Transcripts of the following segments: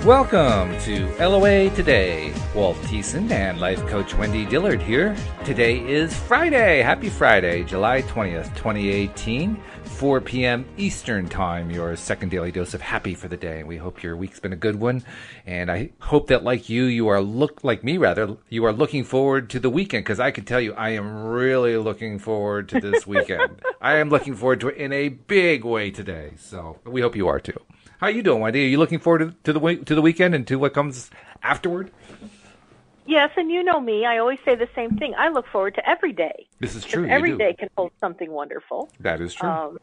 Welcome to LOA Today. Walt Thiessen and life coach Wendy Dillard here. Today is Friday. Happy Friday, July 20th, 2018, 4 p.m. Eastern Time, your second daily dose of happy for the day. We hope your week's been a good one. And I hope that like you are you are looking forward to the weekend, because I can tell you I am really looking forward to this weekend. I am looking forward to it in a big way today. So we hope you are too. How you doing, Wendy? Are you looking forward to the weekend and to what comes afterward? Yes, and you know me. I always say the same thing. I look forward to every day. This is true. Every day can hold something wonderful. That is true.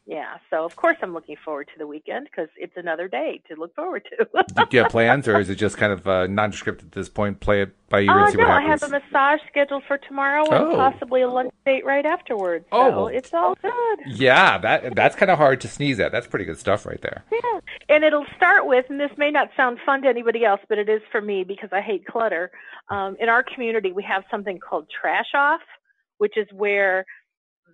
Yeah, so of course I'm looking forward to the weekend because it's another day to look forward to. Do you have plans, or is it just kind of nondescript at this point? Play it by ear and see what happens. I have a massage scheduled for tomorrow and possibly a lunch date right afterwards. So it's all good. Yeah, that's kind of hard to sneeze at. That's pretty good stuff right there. Yeah, and it'll start with, and this may not sound fun to anybody else, but it is for me because I hate clutter. In our community, we have something called Trash Off, which is where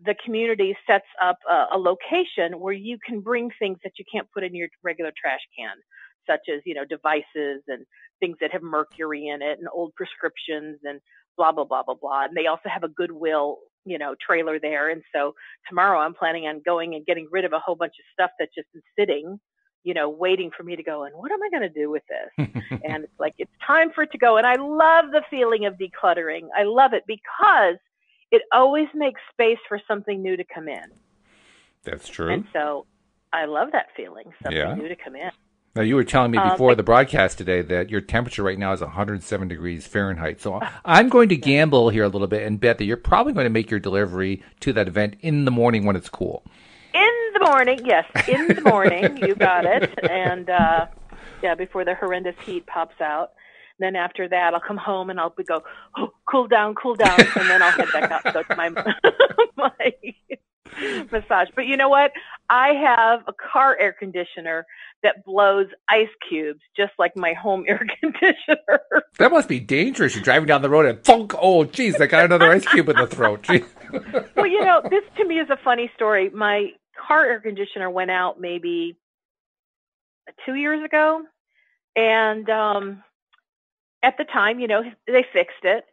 the community sets up a location where you can bring things that you can't put in your regular trash can, such as, devices and things that have mercury in it and old prescriptions and blah, blah, blah, blah, blah. And they also have a Goodwill, trailer there. And so tomorrow I'm planning on going and getting rid of a whole bunch of stuff that's just been sitting, waiting for me to go, and what am I going to do with this? And it's like, it's time for it to go. And I love the feeling of decluttering. I love it because it always makes space for something new to come in. That's true. And so I love that feeling, something new to come in. Now, you were telling me before the broadcast today that your temperature right now is 107 degrees Fahrenheit. So I'm going to gamble here a little bit and bet that you're probably going to make your delivery to that event in the morning when it's cool. In the morning, yes. In the morning, you got it. And, before the horrendous heat pops out. Then after that, I'll come home and I'll go, cool down, and then I'll head back out and go to my massage. But you know what? I have a car air conditioner that blows ice cubes, just like my home air conditioner. That must be dangerous. You're driving down the road and thunk, oh, geez, I got another ice cube in the throat. Well, this to me is a funny story. My car air conditioner went out maybe 2 years ago, and at the time, they fixed it.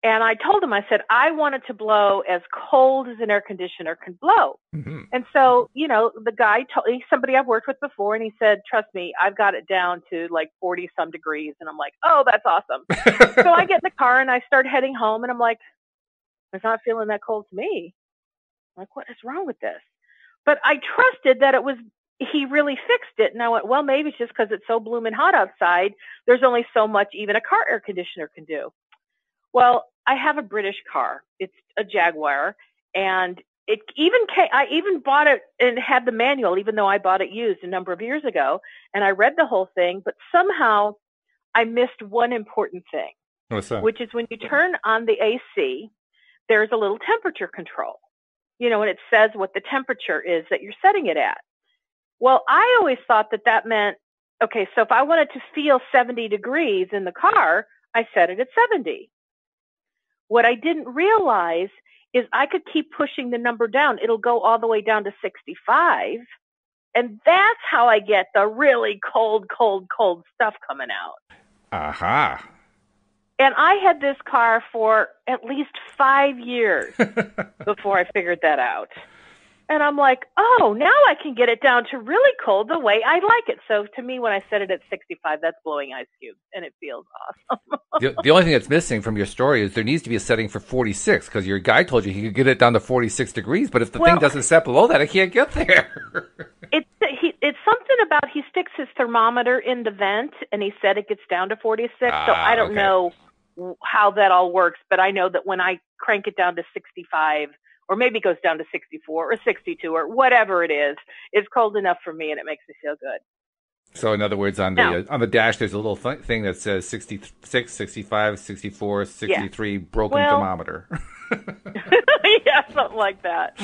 And I told them, I said, I want it to blow as cold as an air conditioner can blow. Mm-hmm. And so, the guy somebody I've worked with before, and he said, trust me, I've got it down to like 40 some degrees. And I'm like, oh, that's awesome. So I get in the car and I start heading home, and I'm like, it's not feeling that cold to me. I'm like, what is wrong with this? But I trusted that he really fixed it. And I went, well, maybe it's just because it's so blooming hot outside. There's only so much even a car air conditioner can do. Well, I have a British car. It's a Jaguar. And I even bought it and had the manual, even though I bought it used a number of years ago. And I read the whole thing, but somehow I missed one important thing. What's that? Which is when you turn on the AC, there's a little temperature control, and it says what the temperature is that you're setting it at. Well, I always thought that meant, okay, so if I wanted to feel 70 degrees in the car, I set it at 70. What I didn't realize is I could keep pushing the number down. It'll go all the way down to 65. And that's how I get the really cold, cold, cold stuff coming out. Aha. And I had this car for at least 5 years before I figured that out. And I'm like, oh, now I can get it down to really cold the way I like it. So to me, when I set it at 65, that's blowing ice cubes, and it feels awesome. The only thing that's missing from your story is there needs to be a setting for 46, because your guy told you he could get it down to 46 degrees, but if the thing doesn't set below that, it can't get there. It's something about he sticks his thermometer in the vent, and he said it gets down to 46. So I don't know how that all works, but I know that when I crank it down to 65, or maybe it goes down to 64 or 62 or whatever it is, it's cold enough for me and it makes me feel good. So in other words, on the dash, there's a little thing that says 66, 65, 64, 63, broken thermometer. Yeah, something like that.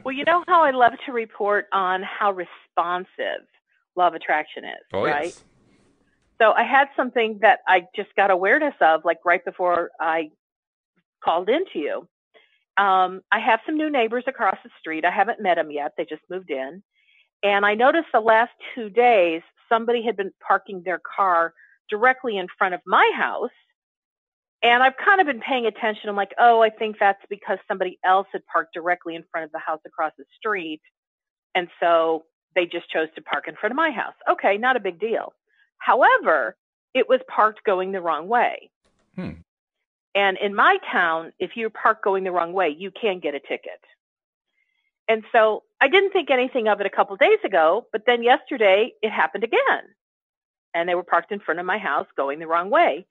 Well, you know how I love to report on how responsive law of attraction is, right? Yes. So I had something that I just got awareness of, like right before I called into you. I have some new neighbors across the street. I haven't met them yet. They just moved in. And I noticed the last 2 days, somebody had been parking their car directly in front of my house. And I've kind of been paying attention. I'm like, oh, I think that's because somebody else had parked directly in front of the house across the street. And so they just chose to park in front of my house. Okay, not a big deal. However, it was parked going the wrong way. And in my town, if you park going the wrong way, you can get a ticket. And so I didn't think anything of it a couple of days ago, but then yesterday it happened again. And they were parked in front of my house going the wrong way.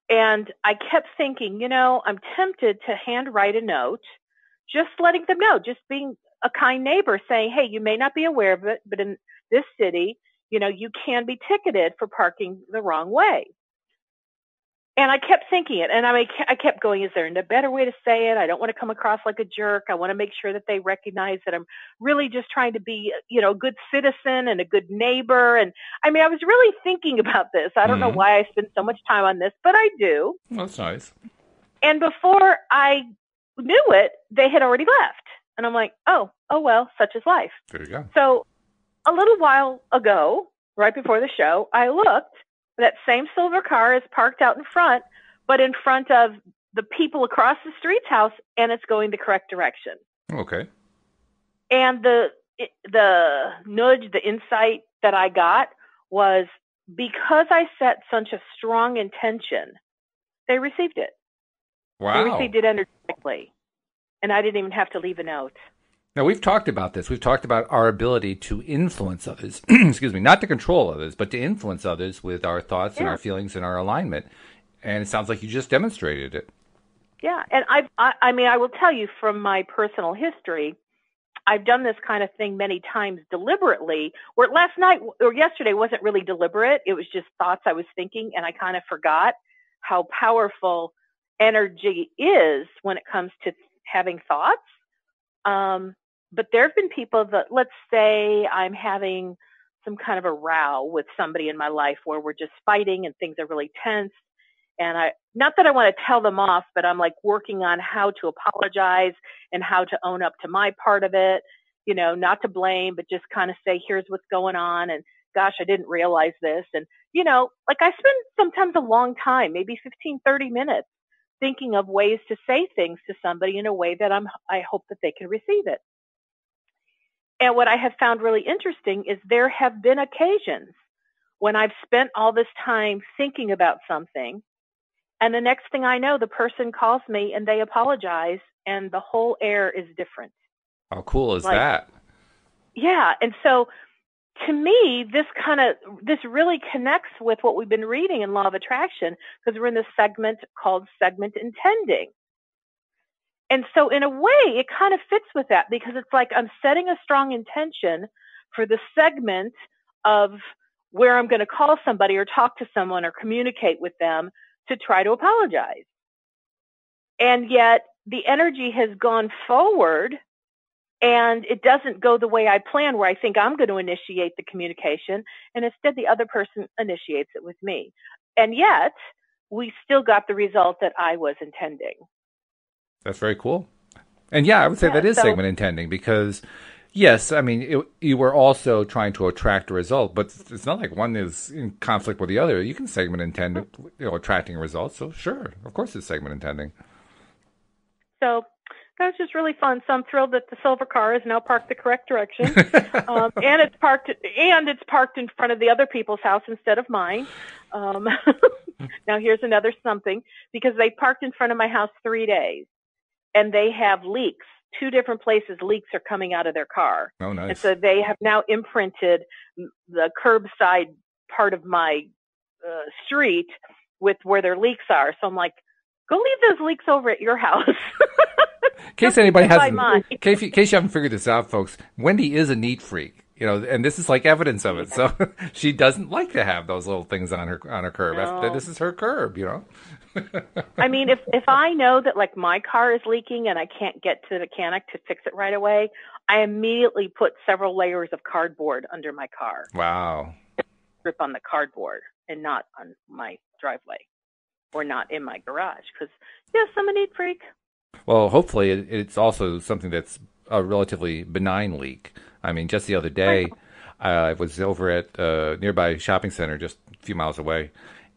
And I kept thinking, I'm tempted to handwrite a note, just letting them know, just being a kind neighbor, saying, hey, you may not be aware of it, but in this city, you can be ticketed for parking the wrong way. And I kept thinking it, and I kept going, is there a better way to say it? I don't want to come across like a jerk. I want to make sure that they recognize that I'm really just trying to be, a good citizen and a good neighbor. And I was really thinking about this. I don't know why I spend so much time on this, but I do. Well, that's nice. And before I knew it, they had already left. And I'm like, oh well, such is life. There you go. So a little while ago, right before the show, I looked. That same silver car is parked out in front, but in front of the people across the street's house, and it's going the correct direction. Okay. And the nudge, the insight that I got was because I set such a strong intention, they received it. Wow. They received it energetically, and I didn't even have to leave a note. Now, we've talked about this. We've talked about our ability to influence others, excuse me, not to control others, but to influence others with our thoughts and our feelings and our alignment. And it sounds like you just demonstrated it. Yeah. And I will tell you from my personal history, I've done this kind of thing many times deliberately, where last night or yesterday wasn't really deliberate. It was just thoughts I was thinking, and I kind of forgot how powerful energy is when it comes to having thoughts. But there have been people that, let's say I'm having some kind of a row with somebody in my life where we're just fighting and things are really tense. And not that I want to tell them off, but I'm like working on how to apologize and how to own up to my part of it, not to blame, but just kind of say, here's what's going on. And gosh, I didn't realize this. And, like I spend sometimes a long time, maybe 15, 30 minutes thinking of ways to say things to somebody in a way that I hope that they can receive it. And what I have found really interesting is there have been occasions when I've spent all this time thinking about something, and the next thing I know, the person calls me and they apologize, and the whole air is different. How cool is that? Yeah. And so to me, this really connects with what we've been reading in Law of Attraction, because we're in this segment called segment intending. And so in a way, it kind of fits with that, because it's like I'm setting a strong intention for the segment of where I'm going to call somebody or talk to someone or communicate with them to try to apologize. And yet the energy has gone forward, and it doesn't go the way I plan, where I think I'm going to initiate the communication, and instead the other person initiates it with me. And yet we still got the result that I was intending. That's very cool. And yeah, I would say that is segment intending, because yes, you were also trying to attract a result, but it's not like one is in conflict with the other. You can segment intend, attracting a result. So sure, of course it's segment intending. So that was just really fun. So I'm thrilled that the silver car is now parked the correct direction, and it's parked in front of the other people's house instead of mine. Now here's another something, because they parked in front of my house 3 days, and they have leaks. 2 different places leaks are coming out of their car. Oh, nice. And so they have now imprinted the curbside part of my street with where their leaks are. So I'm like, go leave those leaks over at your house. In case anybody hasn't, in case you haven't figured this out, folks, Wendy is a neat freak, and this is like evidence of it. So she doesn't like to have those little things on her curb. No. This is her curb, If I know that like my car is leaking and I can't get to the mechanic to fix it right away, I immediately put several layers of cardboard under my car. Wow. Grip on the cardboard and not on my driveway or not in my garage, because yes, I'm a neat freak. Well, hopefully it's also something that's a relatively benign leak. Just the other day, I was over at a nearby shopping center just a few miles away.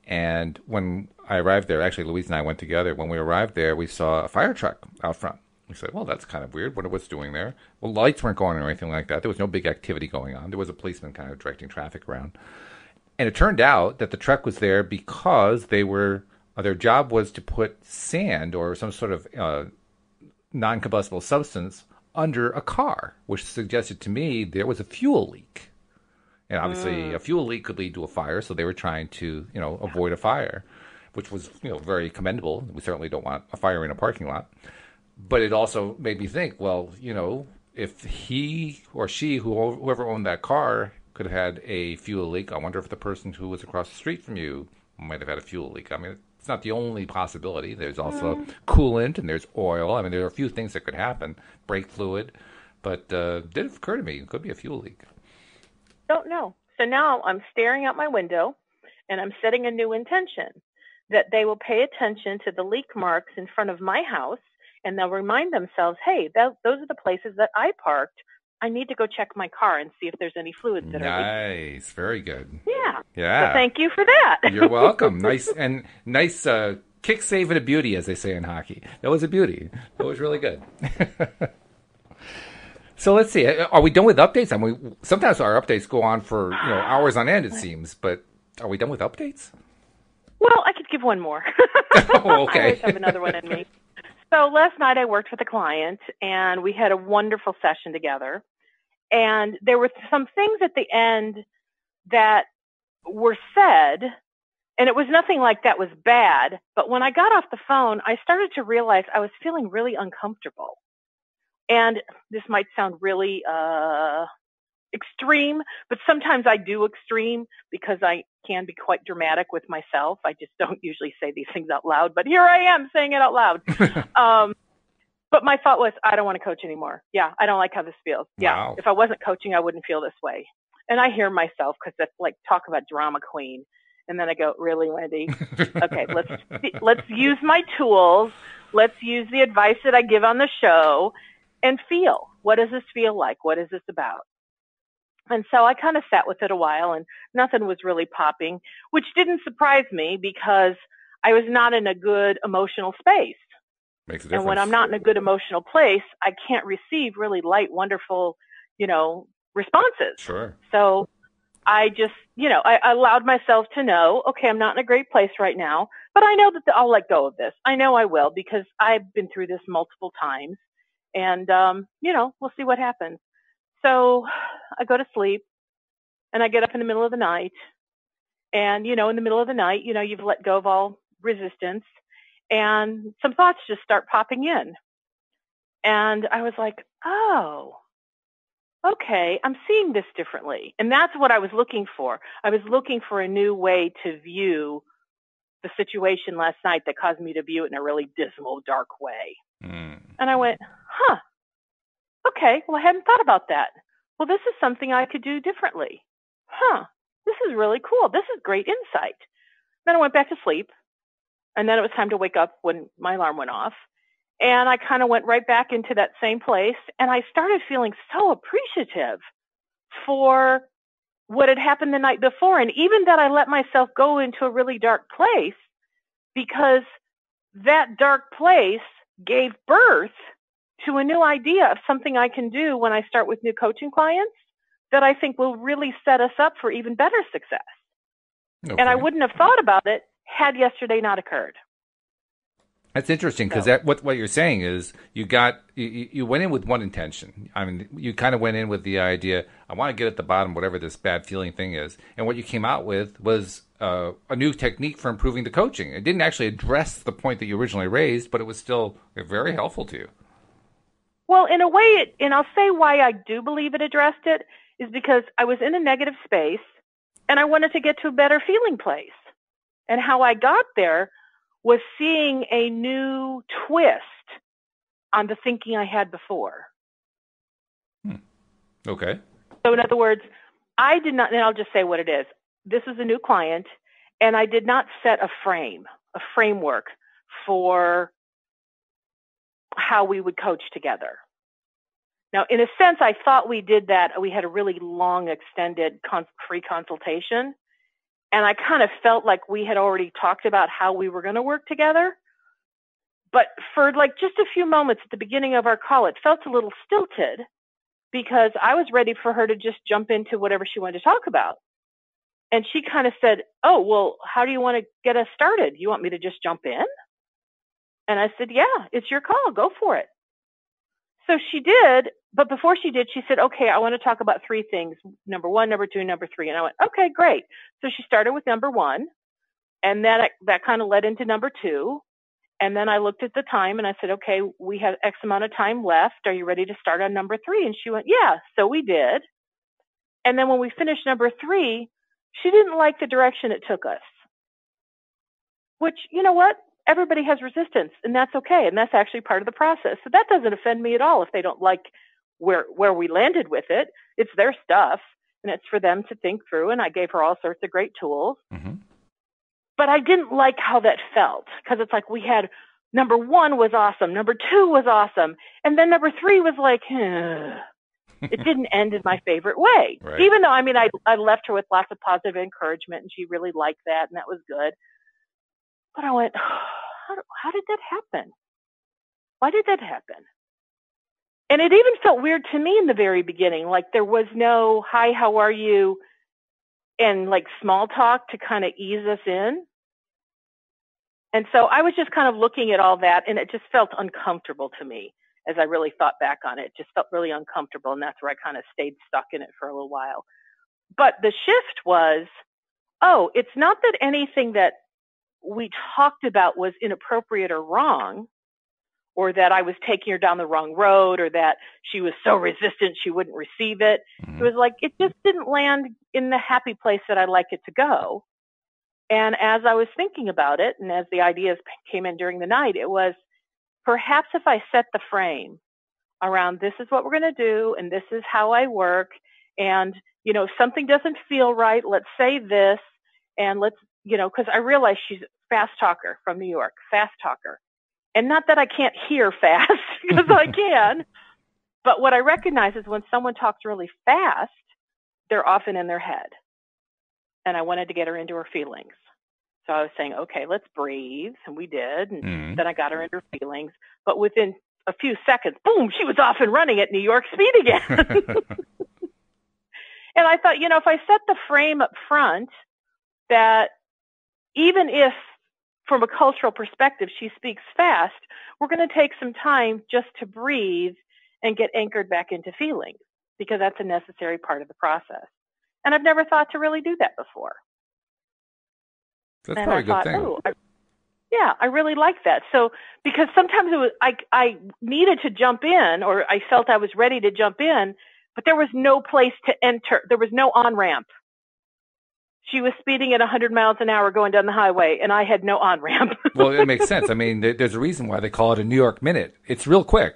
And when I arrived there, actually, Louise and I went together. When we arrived there, we saw a fire truck out front. We said, well, that's kind of weird. Wonder what's doing there. Well, lights weren't going or anything like that. There was no big activity going on. There was a policeman kind of directing traffic around. And it turned out that the truck was there because their job was to put sand or some sort of non-combustible substance under a car, which suggested to me there was a fuel leak. And obviously a fuel leak could lead to a fire, so they were trying to, avoid a fire, which was, very commendable. We certainly don't want a fire in a parking lot. But it also made me think, well, if he or she, whoever owned that car, could have had a fuel leak, I wonder if the person who was across the street from you might have had a fuel leak. I mean, it's not the only possibility. There's also coolant and there's oil. I mean, there are a few things that could happen, brake fluid. But did occur to me, it could be a fuel leak. Don't know. So now I'm staring out my window and I'm setting a new intention that they will pay attention to the leak marks in front of my house and they'll remind themselves, hey, those are the places that I parked. I need to go check my car and see if there's any fluids that are leaking. Nice. Very good. Yeah. So thank you for that. You're welcome. Nice kick save and a beauty, as they say in hockey. That was a beauty. That was really good. So let's see. Are we done with updates? I mean, sometimes our updates go on for hours on end, it seems. But are we done with updates? Well, I could give one more. Oh, okay. I always have another one in me. So last night I worked with a client, and we had a wonderful session together. And there were some things at the end that were said, and it was nothing like that was bad. But when I got off the phone, I started to realize I was feeling really uncomfortable. And this might sound really extreme, but sometimes I do extreme because I can be quite dramatic with myself. I just don't usually say these things out loud, but here I am saying it out loud. But my thought was, I don't want to coach anymore. Yeah, I don't like how this feels. Yeah, wow. If I wasn't coaching, I wouldn't feel this way. And I hear myself because that's like talk about drama queen. And then I go, really, Wendy? Okay, let's use my tools. Let's use the advice that I give on the show and feel. What does this feel like? What is this about? And so I kind of sat with it a while and nothing was really popping, which didn't surprise me because I was not in a good emotional space. Makes a difference. And when I'm not in a good emotional place, I can't receive really light, wonderful, responses. Sure. So I just, I allowed myself to know, okay, I'm not in a great place right now, but I know that I'll let go of this. I know I will because I've been through this multiple times and, we'll see what happens. So I go to sleep and I get up in the middle of the night and, in the middle of the night, you've let go of all resistance and some thoughts just start popping in. And I was like, oh, okay, I'm seeing this differently. And that's what I was looking for. I was looking for a new way to view the situation last night that caused me to view it in a really dismal, dark way. And I went, okay, well, I hadn't thought about that. Well, this is something I could do differently. This is really cool. This is great insight. Then I went back to sleep. And then it was time to wake up when my alarm went off. And I kind of went right back into that same place. And I started feeling so appreciative for what had happened the night before. And even that I let myself go into a really dark place because that dark place gave birth to a new idea of something I can do when I start with new coaching clients that I think will really set us up for even better success. Okay. And I wouldn't have thought about it had yesterday not occurred. That's interesting because what you're saying is you went in with one intention. I mean, you kind of went in with the idea, I want to get at the bottom, whatever this bad feeling thing is. And what you came out with was a new technique for improving the coaching. It didn't actually address the point that you originally raised, but it was still very helpful to you. Well, in a way, and I'll say why I do believe it addressed it, is because I was in a negative space and I wanted to get to a better feeling place. And how I got there was seeing a new twist on the thinking I had before. Okay. So in other words, I did not, and I'll just say what it is. This is a new client, and I did not set a framework for how we would coach together. Now, in a sense, I thought we did that. We had a really long, extended free consultation. And I kind of felt like we had already talked about how we were going to work together. But for like just a few moments at the beginning of our call, it felt a little stilted because I was ready for her to just jump into whatever she wanted to talk about. And she kind of said, oh, well, how do you want to get us started? You want me to just jump in? And I said, yeah, it's your call. Go for it. So she did. But before she did, she said, okay, I want to talk about 3 things. Number 1, number 2, number 3. And I went, okay, great. So she started with number 1. And then that kind of led into number 2. And then I looked at the time and I said, okay, we have X amount of time left. Are you ready to start on number 3? And she went, yeah. So we did. And then when we finished number 3, she didn't like the direction it took us. Which, you know what? Everybody has resistance, and that's okay. And that's actually part of the process. So that doesn't offend me at all if they don't like where we landed with it. It's their stuff, and it's for them to think through. And I gave her all sorts of great tools. Mm-hmm. But I didn't like how that felt, because it's like we had number 1 was awesome, number 2 was awesome, and then number 3 was like, it didn't end in my favorite way. Right. Even though, I mean, I left her with lots of positive encouragement, and she really liked that, and that was good. But I went, how did that happen? Why did that happen? And it even felt weird to me in the very beginning, like there was no, hi, how are you? And like small talk to kind of ease us in. And so I was just kind of looking at all that, and it just felt uncomfortable to me as I really thought back on it. It just felt really uncomfortable, and that's where I kind of stayed stuck in it for a little while. But the shift was, it's not that anything that we talked about was inappropriate or wrong, or that I was taking her down the wrong road, or that she was so resistant she wouldn't receive it. Mm-hmm. It was like it just didn't land in the happy place that I'd like it to go. And as I was thinking about it, and as the ideas came in during the night, it was perhaps if I set the frame around this is what we're going to do, and this is how I work, and, you know, if something doesn't feel right, let's say this, and let's, you know, because I realize she's a fast talker from New York, fast talker. And not that I can't hear fast, because I can, but what I recognize is when someone talks really fast, they're often in their head. And I wanted to get her into her feelings. So I was saying, okay, let's breathe. And we did. And then I got her into her feelings. But within a few seconds, boom, she was off and running at New York speed again. And I thought, you know, if I set the frame up front, that even if from a cultural perspective she speaks fast, we're going to take some time just to breathe and get anchored back into feelings, because that's a necessary part of the process. And I've never thought to really do that before. That's probably a good thing. I really like that. So, because sometimes it was, I needed to jump in, or I felt I was ready to jump in, but there was no place to enter. There was no on-ramp. She was speeding at 100 miles an hour going down the highway, and I had no on-ramp. Well, it makes sense. I mean, there's a reason why they call it a New York minute. It's real quick.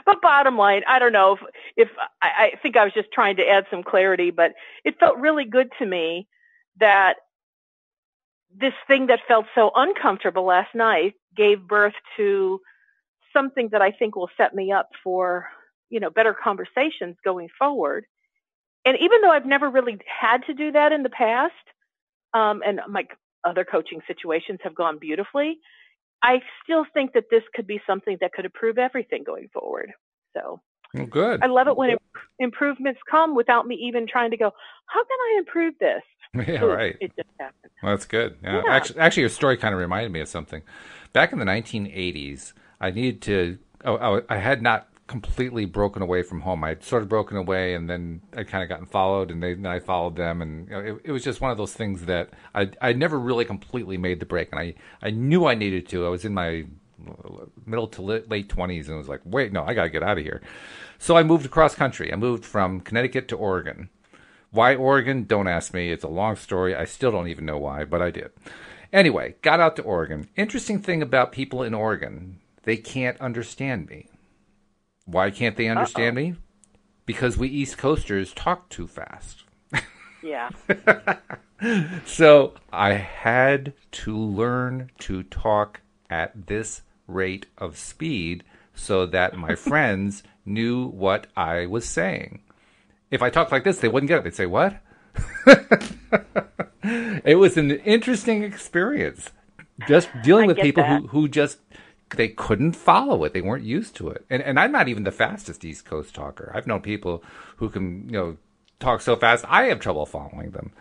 But bottom line, I don't know if I think I was just trying to add some clarity, but it felt really good to me that this thing that felt so uncomfortable last night gave birth to something that I think will set me up for, you know, better conversations going forward. And even though I've never really had to do that in the past, and my other coaching situations have gone beautifully, I still think that this could be something that could improve everything going forward. So well, good. I love it when improvements come without me even trying to go, how can I improve this? Yeah, right. It just happens. Well, that's good. Yeah. Actually, your story kind of reminded me of something. Back in the 1980s, I needed to, I had not completely broken away from home. I'd sort of broken away, and then I'd kind of gotten followed, and then I followed them, and you know, it was just one of those things that I never really completely made the break, and I knew I needed to. I was in my middle to late 20s, and was like, wait, no, I got to get out of here. So I moved across country. I moved from Connecticut to Oregon. Why Oregon? Don't ask me. It's a long story. I still don't even know why, but I did. Anyway, got out to Oregon. Interesting thing about people in Oregon, they can't understand me. Why can't they understand me? Because we East Coasters talk too fast. Yeah. So I had to learn to talk at this rate of speed so that my friends knew what I was saying. If I talked like this, they wouldn't get it. They'd say, what? It was an interesting experience. Just dealing with people who just, they couldn't follow it. They weren't used to it. And I'm not even the fastest East Coast talker. I've known people who can, talk so fast, I have trouble following them.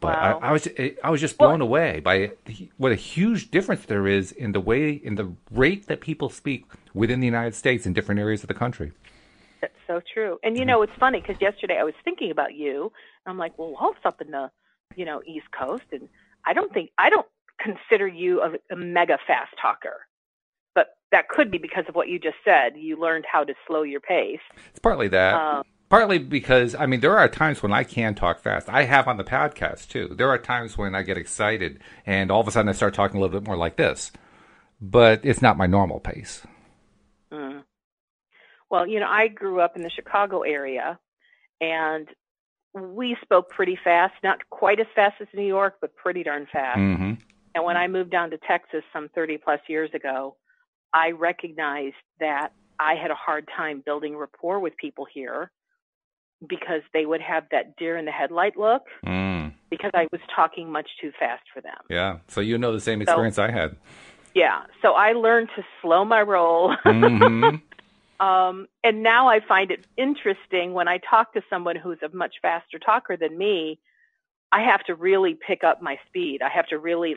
But wow. I was just blown away by what a huge difference there is in the rate that people speak within the United States in different areas of the country. That's so true. And it's funny because yesterday I was thinking about you. And I'm like, well, Walt's up in the East Coast, and I don't consider you a mega fast talker. But that could be because of what you just said. You learned how to slow your pace. It's partly that. Partly because, there are times when I can talk fast. I have on the podcast, too. There are times when I get excited, and all of a sudden I start talking a little bit more like this. But it's not my normal pace. Mm. Well, I grew up in the Chicago area, and we spoke pretty fast. Not quite as fast as New York, but pretty darn fast. Mm-hmm. And when I moved down to Texas some 30-plus years ago, I recognized that I had a hard time building rapport with people here, because they would have that deer in the headlight look because I was talking much too fast for them. Yeah. So the same experience I had. Yeah. So I learned to slow my roll. Mm-hmm. And now I find it interesting when I talk to someone who's a much faster talker than me, I have to really pick up my speed. I have to really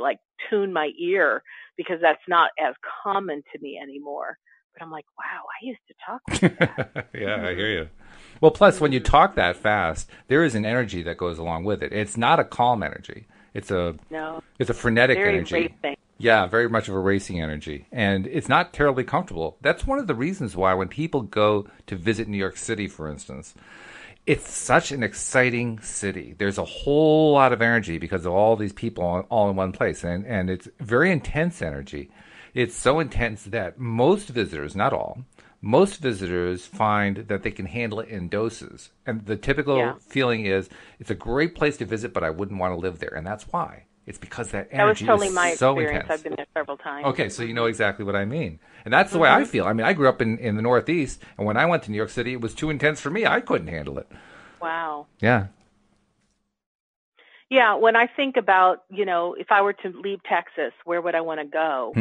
tune my ear because that's not as common to me anymore. But I'm like, wow, I used to talk like that. Yeah, I hear you. Well, plus, when you talk that fast, there is an energy that goes along with it. It's not a calm energy. It's a frenetic energy. Racing. Yeah, very much of a racing energy. And it's not terribly comfortable. That's one of the reasons why when people go to visit New York City, for instance, it's such an exciting city. There's a whole lot of energy because of all these people all in one place. And it's very intense energy. It's so intense that most visitors, not all, most visitors find that they can handle it in doses. And the typical feeling is, it's a great place to visit, but I wouldn't want to live there. And that's why. It's because that energy is so intense. That was totally my experience. I've been there several times. Okay, so you know exactly what I mean. And that's the way I feel. I grew up in the Northeast, and when I went to New York City, it was too intense for me. I couldn't handle it. Wow. Yeah. Yeah, when I think about, if I were to leave Texas, where would I want to go?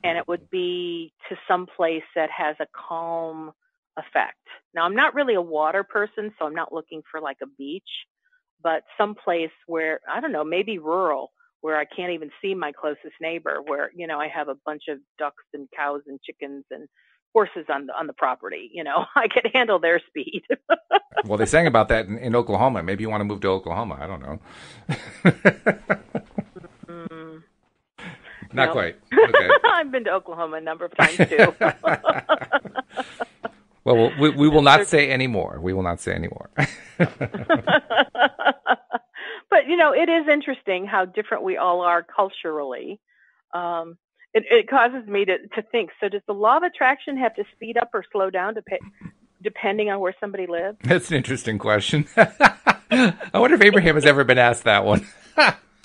And it would be to some place that has a calm effect. Now, I'm not really a water person, so I'm not looking for a beach, but some place where, I don't know, maybe rural, where I can't even see my closest neighbor, where, I have a bunch of ducks and cows and chickens and horses on the property. I could handle their speed. Well, they sang about that in Oklahoma. Maybe you want to move to Oklahoma. I don't know. Not quite. Okay. I've been to Oklahoma a number of times, too. Well, we will not say any more. We will not say any more. But, it is interesting how different we all are culturally. It causes me to think, so does the law of attraction have to speed up or slow down depending on where somebody lives? That's an interesting question. I wonder if Abraham has ever been asked that one.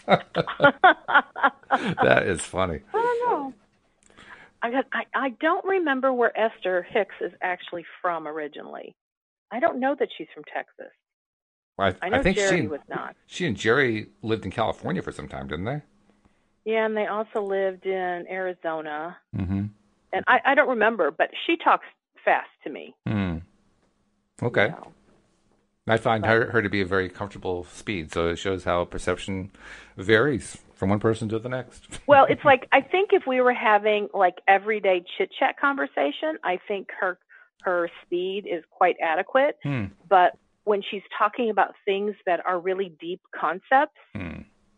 That is funny. I don't know. I don't remember where Esther Hicks is actually from originally. I don't know that she's from Texas. Well, I know think Jerry was not. She and Jerry lived in California for some time, didn't they? Yeah, and they also lived in Arizona. Mm-hmm. And I don't remember, but she talks fast to me. Okay. I find her to be a very comfortable speed, so it shows how perception varies from one person to the next. Well, it's I think if we were having everyday chit-chat conversation, I think her speed is quite adequate. But when she's talking about things that are really deep concepts,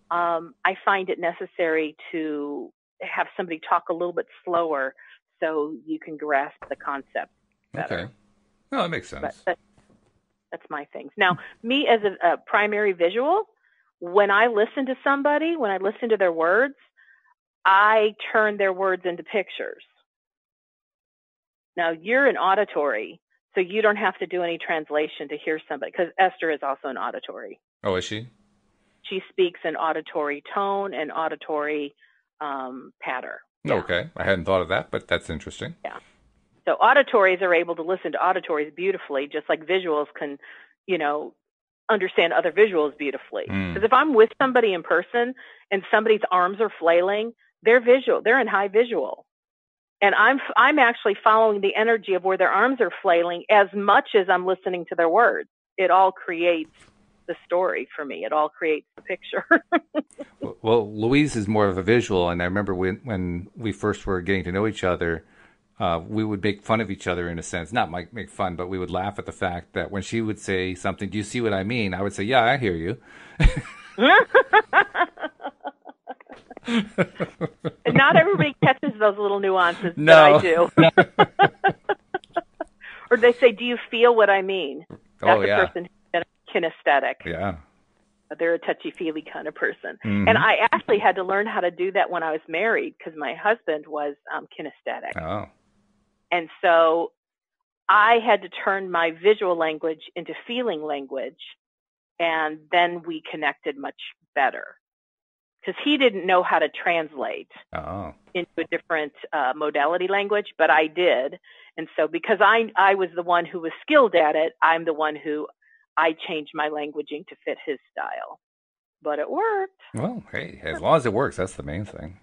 I find it necessary to have somebody talk a little bit slower so you can grasp the concept better. Okay. Well, that makes sense. But that's my things. Now, me as a primary visual, when I listen to somebody, when I listen to their words, I turn their words into pictures. Now, you're an auditory, so you don't have to do any translation to hear somebody, because Esther is also an auditory. Oh, is she? She speaks in auditory tone and auditory patter. Yeah. Okay. I hadn't thought of that, but that's interesting. Yeah. So auditories are able to listen to auditories beautifully, just like visuals can, understand other visuals beautifully. Because if I'm with somebody in person and somebody's arms are flailing, they're visual. They're in high visual. And I'm actually following the energy of where their arms are flailing as much as I'm listening to their words. It all creates the story for me. It all creates the picture. Well, Louise is more of a visual, and I remember when we first were getting to know each other, we would make fun of each other in a sense. Not make fun, but we would laugh at the fact that when she would say something, "Do you see what I mean?" I would say, "Yeah, I hear you." And not everybody catches those little nuances No. that I do. Or they say, "Do you feel what I mean?" That's a person who's kinesthetic. Yeah. They're a touchy-feely kind of person. Mm-hmm. And I actually had to learn how to do that when I was married because my husband was kinesthetic. Oh. And so I had to turn my visual language into feeling language, and then we connected much better because he didn't know how to translate into a different modality language, but I did. And so because I was the one who was skilled at it, I'm the one who I changed my languaging to fit his style. But it worked. Well, hey, as long as it works, that's the main thing.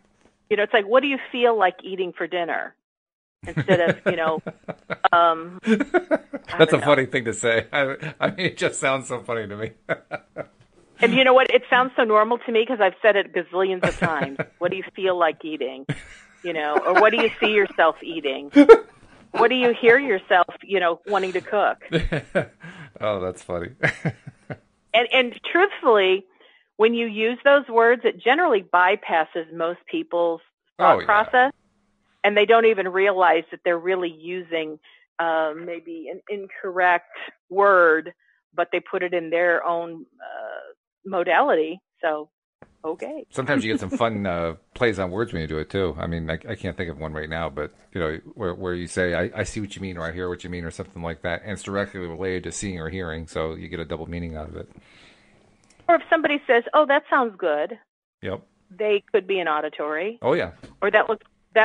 It's like, what do you feel like eating for dinner? Instead of, That's a funny thing to say. I mean, it just sounds so funny to me. And you know what? It sounds so normal to me because I've said it gazillions of times. What do you feel like eating? Or what do you see yourself eating? What do you hear yourself, wanting to cook? Oh, that's funny. And truthfully, when you use those words, it generally bypasses most people's thought process. And they don't even realize that they're really using maybe an incorrect word, but they put it in their own modality. So, okay. Sometimes you get some fun plays on words when you do it, too. I mean, I can't think of one right now, but, where you say, I see what you mean, or I hear what you mean, or something like that. And it's directly related to seeing or hearing, so you get a double meaning out of it. Or if somebody says, oh, that sounds good. Yep. They could be an auditory. Oh, yeah. Or that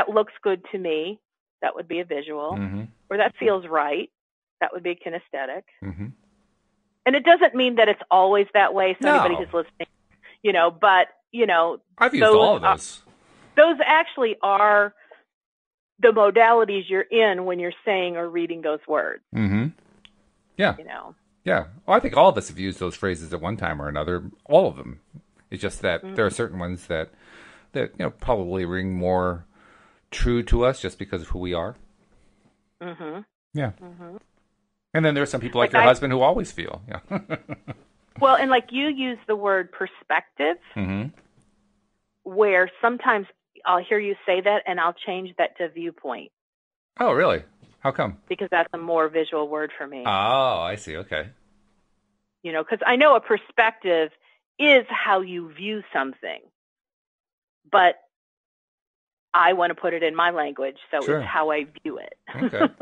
looks good to me. That would be a visual. Mm-hmm. Or that feels right. That would be a kinesthetic. Mm-hmm. And it doesn't mean that it's always that way. So anybody who's listening, but, I've used all of those. Those actually are the modalities you're in when you're saying or reading those words. Mm-hmm. Yeah. Yeah. Well, I think all of us have used those phrases at one time or another. All of them. It's just that there are certain ones that probably ring more true to us just because of who we are. Mm-hmm. Yeah. Mm-hmm. And then there are some people like your husband who always feel. Yeah. Well, and like you use the word perspective, where sometimes I'll hear you say that and I'll change that to viewpoint. Oh, really? How come? Because that's a more visual word for me. Oh, I see. Okay. Because I know a perspective is how you view something, but I want to put it in my language, so It's how I view it. Okay.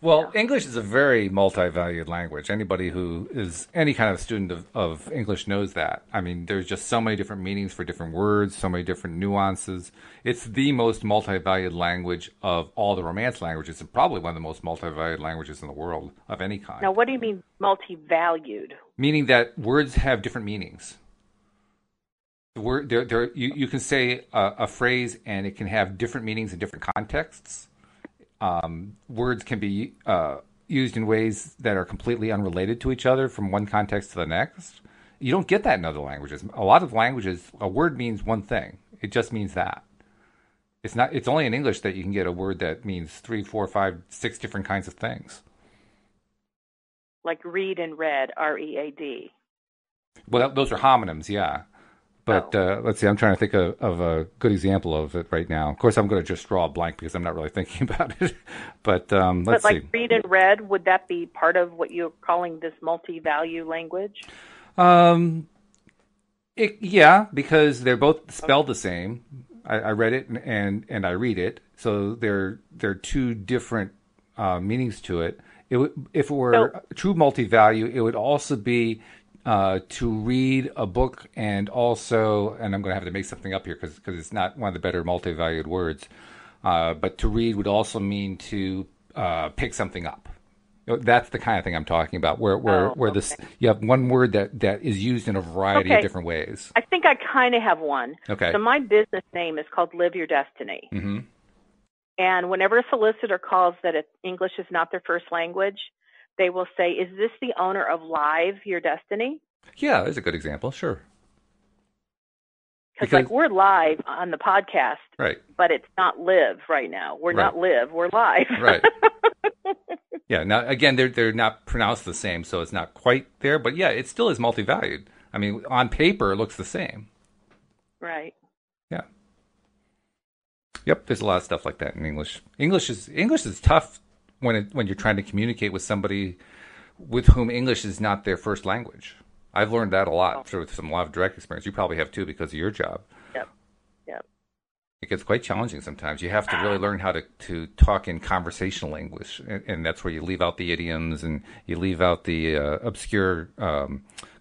Well, English is a very multi-valued language. Anybody who is any kind of student of English knows that. I mean, there's just so many different meanings for different words, so many different nuances. It's the most multi-valued language of all the Romance languages, and probably one of the most multi-valued languages in the world of any kind. Now, what do you mean multi-valued? Meaning that words have different meanings. You can say a phrase, and it can have different meanings in different contexts. Words can be used in ways that are completely unrelated to each other from one context to the next. You don't get that in other languages. A lot of languages, a word means one thing. It just means that. It's only in English that you can get a word that means 3, 4, 5, 6 different kinds of things. Like read and read, R-E-A-D. Well, those are homonyms, yeah. But let's see, I'm trying to think of a good example of it right now. Of course, I'm going to just draw a blank because I'm not really thinking about it. But let's see. Read and read, would that be part of what you're calling this multi-value language? Yeah, because they're both spelled the same. I read it and I read it, so there are two different meanings to it. If it were true multi-value, it would also be to read a book and also, and I'm going to have to make something up here because it's not one of the better multi-valued words, but to read would also mean to pick something up. That's the kind of thing I'm talking about, where this you have one word that is used in a variety of different ways. I think I kind of have one. Okay. So my business name is called Live Your Destiny. Mm-hmm. And whenever a solicitor calls that English is not their first language, they will say, "Is this the owner of Live Your Destiny?" Yeah, that's a good example. Sure. Because like we're live on the podcast, right? But it's not live right now. We're not live. We're live. Right. Yeah. Now again, they're not pronounced the same, so it's not quite there. But yeah, it still is multi-valued. I mean, on paper, it looks the same. Right. Yeah. Yep. There's a lot of stuff like that in English. English is tough when you're trying to communicate with somebody with whom English is not their first language. I've learned that a lot through a lot of direct experience. You probably have too because of your job. Yep. It gets quite challenging sometimes. You have to really learn how to talk in conversational English, and that's where you leave out the idioms and you leave out the obscure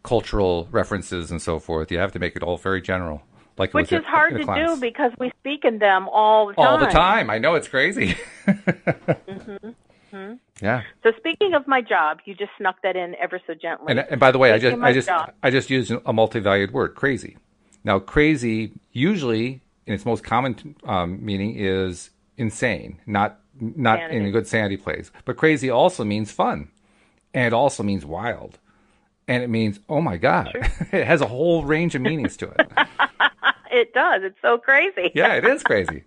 cultural references and so forth. You have to make it all very general. Which is hard to do because we speak in them all the time. All the time. I know, it's crazy. Mm-hmm. Mm-hmm. Yeah. So speaking of my job, you just snuck that in ever so gently. And by the way, I just used a multi-valued word, crazy. Now, crazy usually in its most common meaning is insane, not in a good sanity place. But crazy also means fun, and it also means wild, and it means oh my God. Sure. It has a whole range of meanings to it. It does. It's so crazy. Yeah, it is crazy.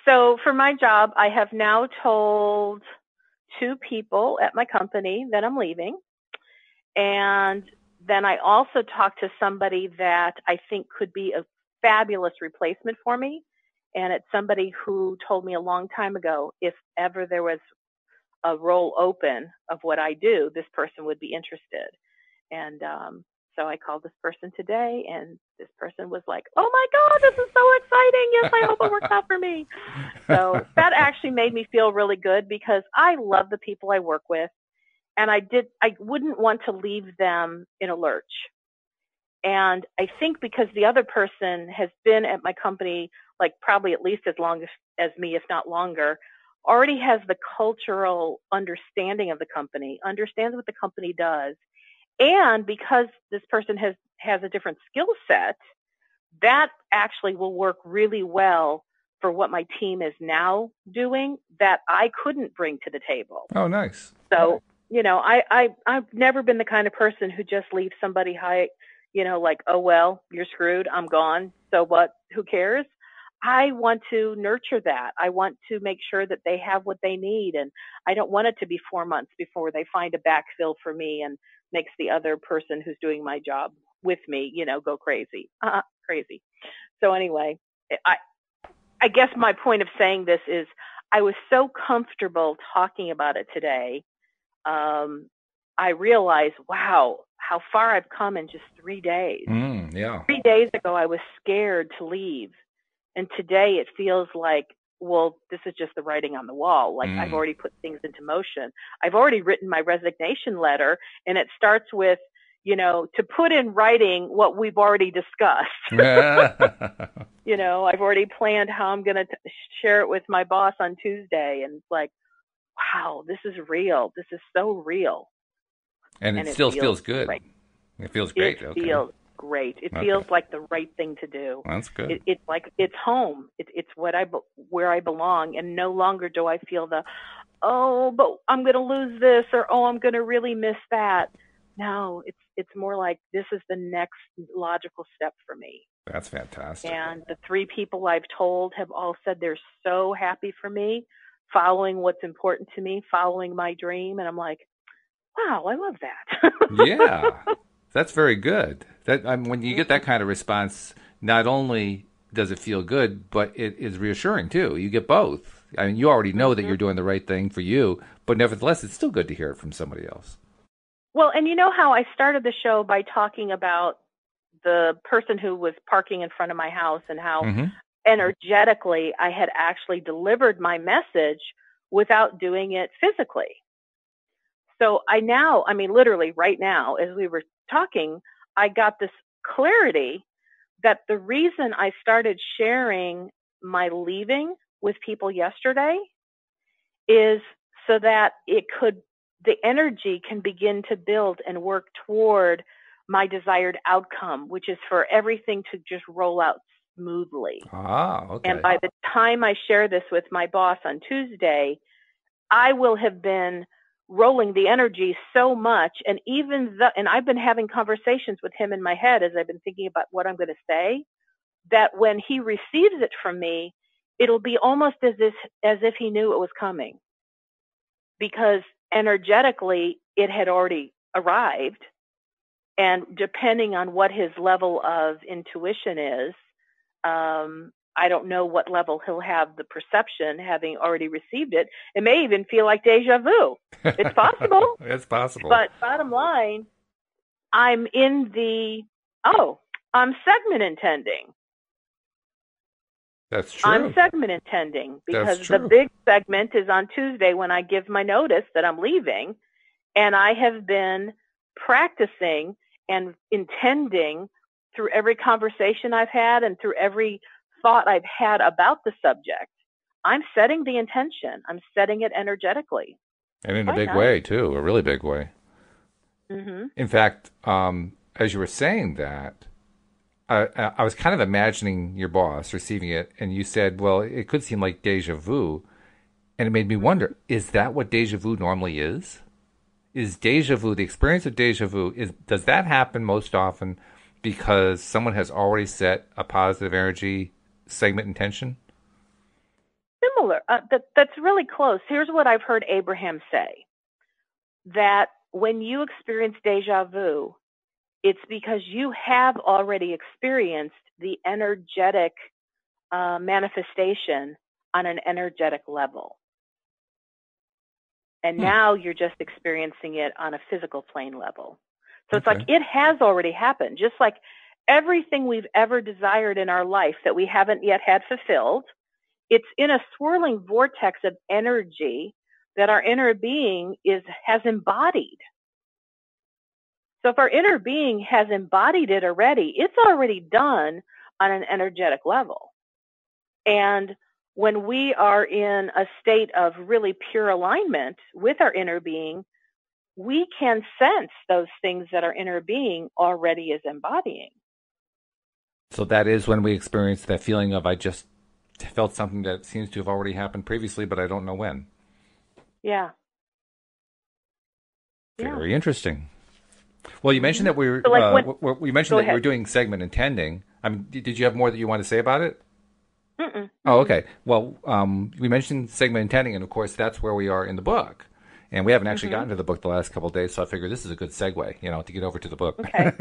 So for my job, I have now told 2 people at my company that I'm leaving. And then I also talked to somebody that I think could be a fabulous replacement for me. And it's somebody who told me a long time ago, if ever there was a role open of what I do, this person would be interested. And so I called this person today, and this person was like, "Oh my God, this is so exciting. Yes, I hope it works out for me." So that actually made me feel really good because I love the people I work with, and I wouldn't want to leave them in a lurch. And I think because the other person has been at my company, like probably at least as long as me, if not longer, already has the cultural understanding of the company, understands what the company does. And because this person has a different skill set, that actually will work really well for what my team is now doing that I couldn't bring to the table. Oh, nice. So, I've never been the kind of person who just leaves somebody high, like, oh, well, you're screwed. I'm gone. So what? Who cares? I want to nurture that. I want to make sure that they have what they need. And I don't want it to be 4 months before they find a backfill for me and makes the other person who's doing my job with me, go crazy. Crazy. So anyway, I guess my point of saying this is I was so comfortable talking about it today. I realized, wow, how far I've come in just 3 days. Yeah. 3 days ago, I was scared to leave. And today it feels like, well, this is just the writing on the wall. Like I've already put things into motion. I've already written my resignation letter, and it starts with, to put in writing what we've already discussed. I've already planned how I'm going to share it with my boss on Tuesday. And it's like, wow, this is real. This is so real. And it still feels good. Great. It feels great. It feels great. It feels like the right thing to do. Well, that's good. It's like it's home. It's where I belong, and no longer do I feel but I'm going to lose this, or I'm going to really miss that. No, it's more like this is the next logical step for me. That's fantastic. And the 3 people I've told have all said they're so happy for me, following what's important to me, following my dream, and I'm like, wow, I love that. Yeah. That's very good. When you get that kind of response, not only does it feel good, but it is reassuring too. You get both. I mean, you already know that you're doing the right thing for you, but nevertheless, it's still good to hear it from somebody else. Well, and you know how I started the show by talking about the person who was parking in front of my house and how energetically I had actually delivered my message without doing it physically. So literally right now, as we were talking, I got this clarity that the reason I started sharing my leaving with people yesterday is so that the energy can begin to build and work toward my desired outcome, which is for everything to just roll out smoothly. Okay. And by the time I share this with my boss on Tuesday, I will have been rolling the energy so much. And and I've been having conversations with him in my head as I've been thinking about what I'm going to say, that when he receives it from me, it'll be almost as if he knew it was coming, because energetically it had already arrived. And depending on what his level of intuition is, I don't know what level he'll have the perception, having already received it. It may even feel like deja vu. It's possible. It's possible. But bottom line, I'm I'm segment intending. That's true. I'm segment intending because the big segment is on Tuesday when I give my notice that I'm leaving. And I have been practicing and intending through every conversation I've had and through every thought I've had about the subject. I'm setting the intention. I'm setting it energetically. And in a big way, too, a really big way. Mm-hmm. In fact, as you were saying that, I was kind of imagining your boss receiving it, and you said, well, it could seem like deja vu. And it made me wonder, is that what deja vu normally is? Is deja vu, the experience of deja vu, does that happen most often because someone has already set a positive energy segment intention? Similar. That's really close. Here's what I've heard Abraham say, that when you experience deja vu, it's because you have already experienced the energetic manifestation on an energetic level. And now you're just experiencing it on a physical plane level. So it's like it has already happened, just like everything we've ever desired in our life that we haven't yet had fulfilled. It's in a swirling vortex of energy that our inner being has embodied. So if our inner being has embodied it already, it's already done on an energetic level. And when we are in a state of really pure alignment with our inner being, we can sense those things that our inner being already is embodying. So that is when we experience that feeling of, I just felt something that seems to have already happened previously, but I don't know when. Yeah. Very interesting. Well, you mentioned that we were, we were doing segment intending. Did you have more that you want to say about it? Mm-mm. Oh, okay. Well, we mentioned segment intending, and of course, that's where we are in the book. And we haven't actually gotten to the book the last couple of days, so I figured this is a good segue, to get over to the book. Okay.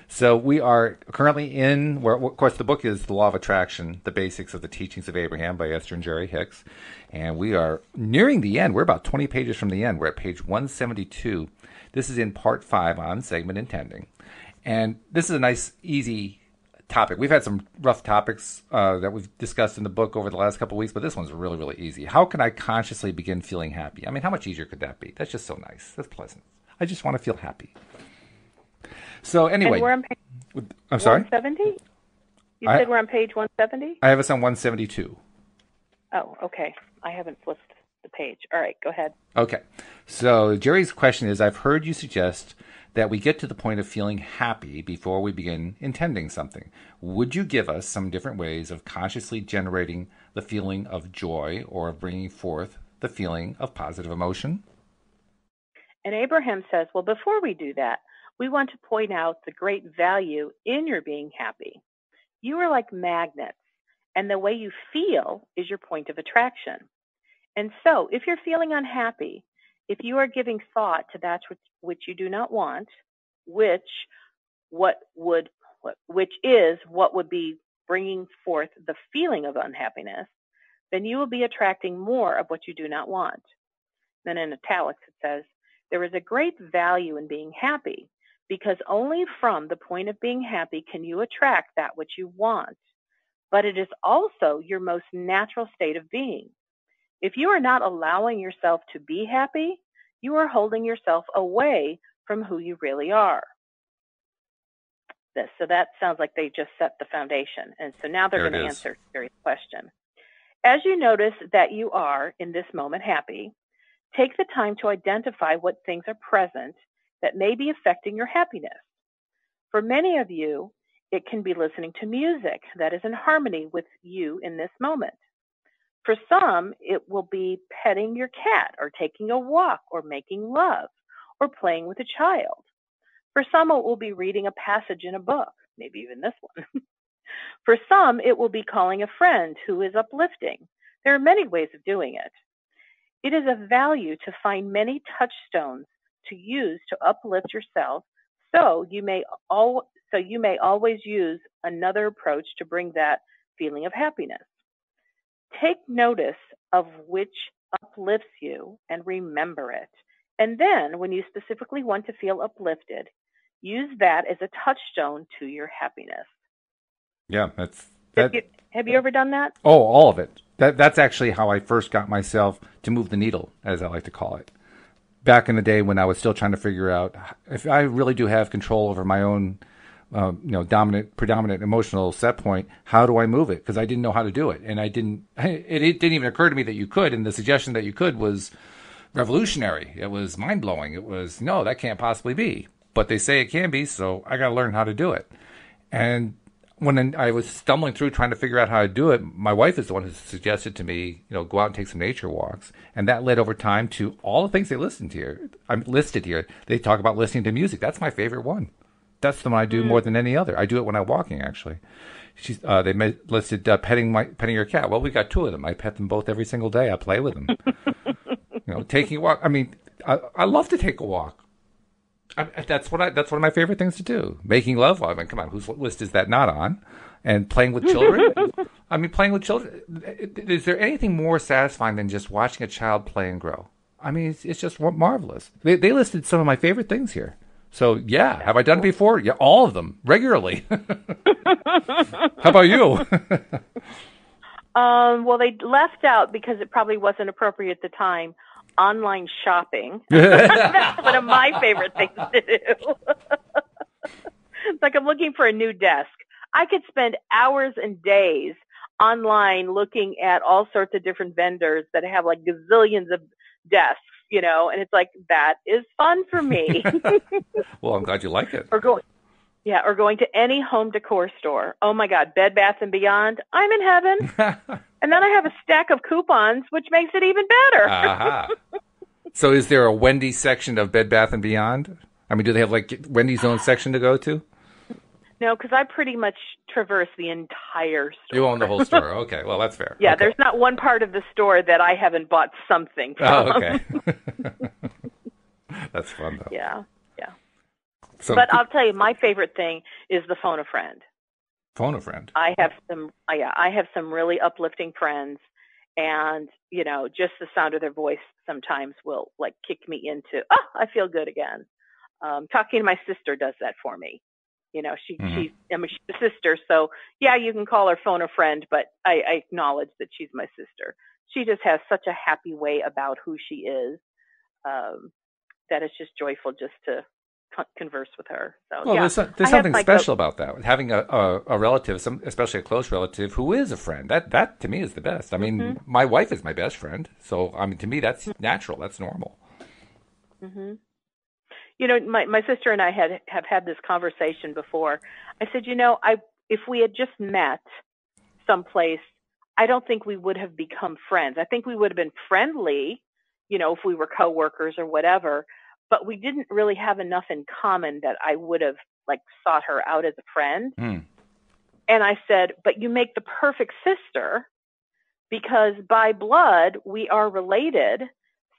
So we are currently of course, the book is The Law of Attraction, The Basics of the Teachings of Abraham by Esther and Jerry Hicks. And we are nearing the end. We're about 20 pages from the end. We're at page 172. This is in part 5 on segment intending. And this is a nice, easy topic. We've had some rough topics that we've discussed in the book over the last couple of weeks, but this one's really, really easy. How can I consciously begin feeling happy? How much easier could that be? That's just so nice. That's pleasant. I just want to feel happy. So anyway, and we're on page I'm sorry? 170? You said we're on page 170? I have us on 172. Oh, okay. I haven't flipped the page. All right, go ahead. Okay. So Jerry's question is, I've heard you suggest that we get to the point of feeling happy before we begin intending something. Would you give us some different ways of consciously generating the feeling of joy or of bringing forth the feeling of positive emotion? And Abraham says, well, before we do that, we want to point out the great value in your being happy. You are like magnets, and the way you feel is your point of attraction. And so if you're feeling unhappy, if you are giving thought to that which you do not want, which is what would be bringing forth the feeling of unhappiness, then you will be attracting more of what you do not want. Then in italics it says, there is a great value in being happy, because only from the point of being happy can you attract that which you want. But it is also your most natural state of being. If you are not allowing yourself to be happy, you are holding yourself away from who you really are. So that sounds like they just set the foundation. And so now they're going to answer Gary's question. As you notice that you are, in this moment, happy, take the time to identify what things are present that may be affecting your happiness. For many of you, it can be listening to music that is in harmony with you in this moment. For some, it will be petting your cat or taking a walk or making love or playing with a child. For some, it will be reading a passage in a book, maybe even this one. For some, it will be calling a friend who is uplifting. There are many ways of doing it. It is of value to find many touchstones to use to uplift yourself, so you may always use another approach to bring that feeling of happiness. Take notice of which uplifts you and remember it. And then, when you specifically want to feel uplifted, use that as a touchstone to your happiness. Yeah, Have you ever done that? Oh, all of it. That's actually how I first got myself to move the needle, as I like to call it. Back in the day when I was still trying to figure out if I really do have control over my own, predominant emotional set point, how do I move it? Because I didn't know how to do it, and it didn't even occur to me that you could. And the suggestion that you could was revolutionary. It was mind blowing. It was no, that can't possibly be. But they say it can be, so I got to learn how to do it. And when I was stumbling through trying to figure out how to do it, my wife is the one who suggested to me, go out and take some nature walks. And that led over time to all the things they listed here. They talk about listening to music. That's my favorite one. That's the one I do more than any other. I do it when I'm walking, actually. They listed petting your cat. Well, we got two of them. I pet them both every single day. I play with them. Taking a walk. I mean, I love to take a walk. That's one of my favorite things to do. Making love. Well, I mean, come on, whose list is that not on? And playing with children. I mean, playing with children. Is there anything more satisfying than just watching a child play and grow? I mean, it's just marvelous. They listed some of my favorite things here. So yeah, have I done it before? Yeah, all of them regularly. How about you? Well, they left out, because it probably wasn't appropriate at the time, online shopping. That's one of my favorite things to do. It's like I'm looking for a new desk. I could spend hours and days online looking at all sorts of different vendors that have like gazillions of desks, and it's like, that is fun for me. Well, I'm glad you like it. Or going to any home decor store. Oh my God, Bed Bath & Beyond. I'm in heaven. And then I have a stack of coupons, which makes it even better. Uh-huh. So is there a Wendy section of Bed Bath & Beyond? I mean, do they have like Wendy's own section to go to? No, because I pretty much traverse the entire store. You own the whole store. Okay, well, that's fair. Yeah, okay. There's not one part of the store that I haven't bought something from. Oh, okay. That's fun, though. Yeah. But I'll tell you, my favorite thing is the phone a friend. Phone a friend. I have some really uplifting friends, and just the sound of their voice sometimes will like kick me into, I feel good again. Talking to my sister does that for me. She's a sister, so yeah, you can call her phone a friend, but I acknowledge that she's my sister. She just has such a happy way about who she is, that it's just joyful just to converse with her. So well, yeah, there's something special about that. Having a relative, especially a close relative, who is a friend. That to me is the best. I mean, my wife is my best friend, so I mean, to me that's natural. That's normal. Mm-hmm. My sister and I have had this conversation before. I said, if we had just met someplace, I don't think we would have become friends. I think we would have been friendly, if we were coworkers or whatever. But we didn't really have enough in common that I would have like sought her out as a friend. And I said, but you make the perfect sister, because by blood we are related.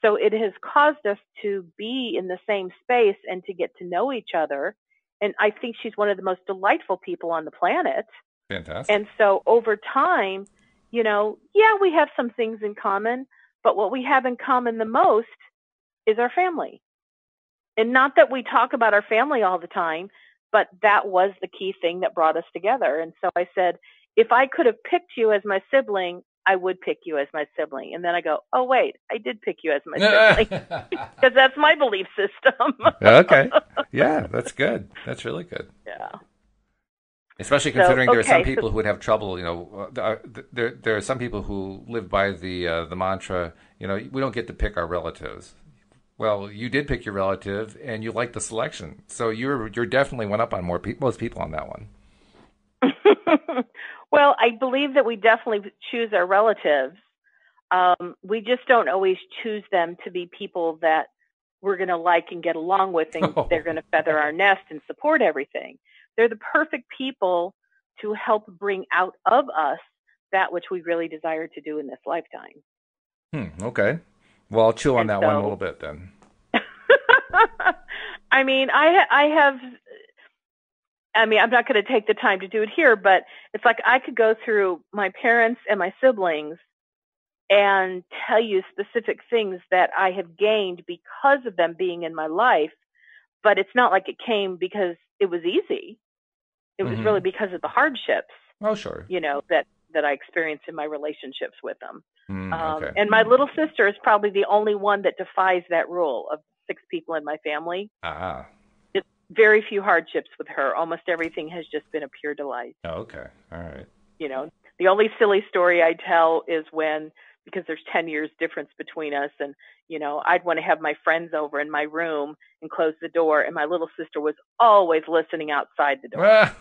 So it has caused us to be in the same space and to get to know each other. And I think she's one of the most delightful people on the planet. Fantastic. And so over time, we have some things in common, but what we have in common the most is our family. And not that we talk about our family all the time, but that was the key thing that brought us together. And so I said, if I could have picked you as my sibling, I would pick you as my sibling. And then I go, oh, wait, I did pick you as my sibling because that's my belief system. Okay. Yeah, that's good. That's really good. Yeah. Especially considering there are some people who would have trouble, there are some people who live by the mantra, we don't get to pick our relatives. Well, you did pick your relative, and you liked the selection. So you're definitely went up on most people on that one. Well, I believe that we definitely choose our relatives. We just don't always choose them to be people that we're going to like and get along with, and they're going to feather our nest and support everything. They're the perfect people to help bring out of us that which we really desire to do in this lifetime. Okay. Well, I'll chew on that one a little bit then. I mean, I'm not going to take the time to do it here, but it's like I could go through my parents and my siblings and tell you specific things that I have gained because of them being in my life, but it's not like it came because it was easy. It was really because of the hardships. Oh, sure. That I experienced in my relationships with them. Okay. And my little sister is probably the only one that defies that rule of 6 people in my family. It's very few hardships with her. Almost everything has just been a pure delight. Oh, okay. All right. The only silly story I tell is because there's 10 years difference between us, and I'd want to have my friends over in my room and close the door, and my little sister was always listening outside the door.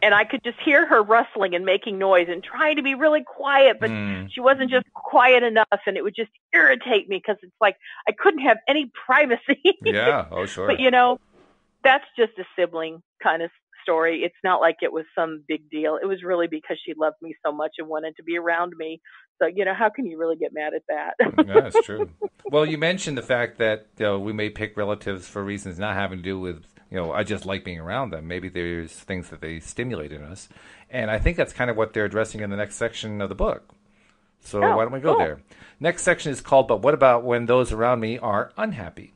And I could just hear her rustling and making noise and trying to be really quiet, but she wasn't just quiet enough, and it would just irritate me because it's like I couldn't have any privacy. Yeah, oh sure. But that's just a sibling kind of story. It's not like it was some big deal. It was really because she loved me so much and wanted to be around me. So, how can you really get mad at that? Yeah, that's true. Well, you mentioned the fact that we may pick relatives for reasons not having to do with, I just like being around them. Maybe there's things that they stimulate in us. And I think that's kind of what they're addressing in the next section of the book. So why don't we go there? Next section is called, But What About When Those Around Me Are Unhappy?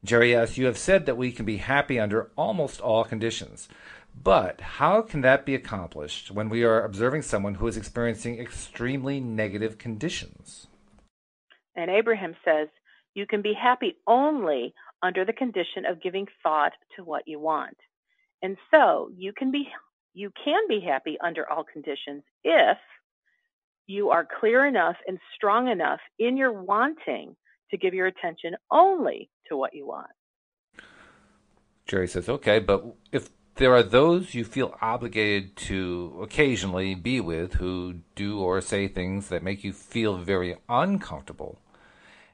Jerry asks, you have said that we can be happy under almost all conditions. But how can that be accomplished when we are observing someone who is experiencing extremely negative conditions? And Abraham says, you can be happy only under the condition of giving thought to what you want. And so you can be happy under all conditions if you are clear enough and strong enough in your wanting to give your attention only to what you want. Jerry says, okay, but if there are those you feel obligated to occasionally be with who do or say things that make you feel very uncomfortable,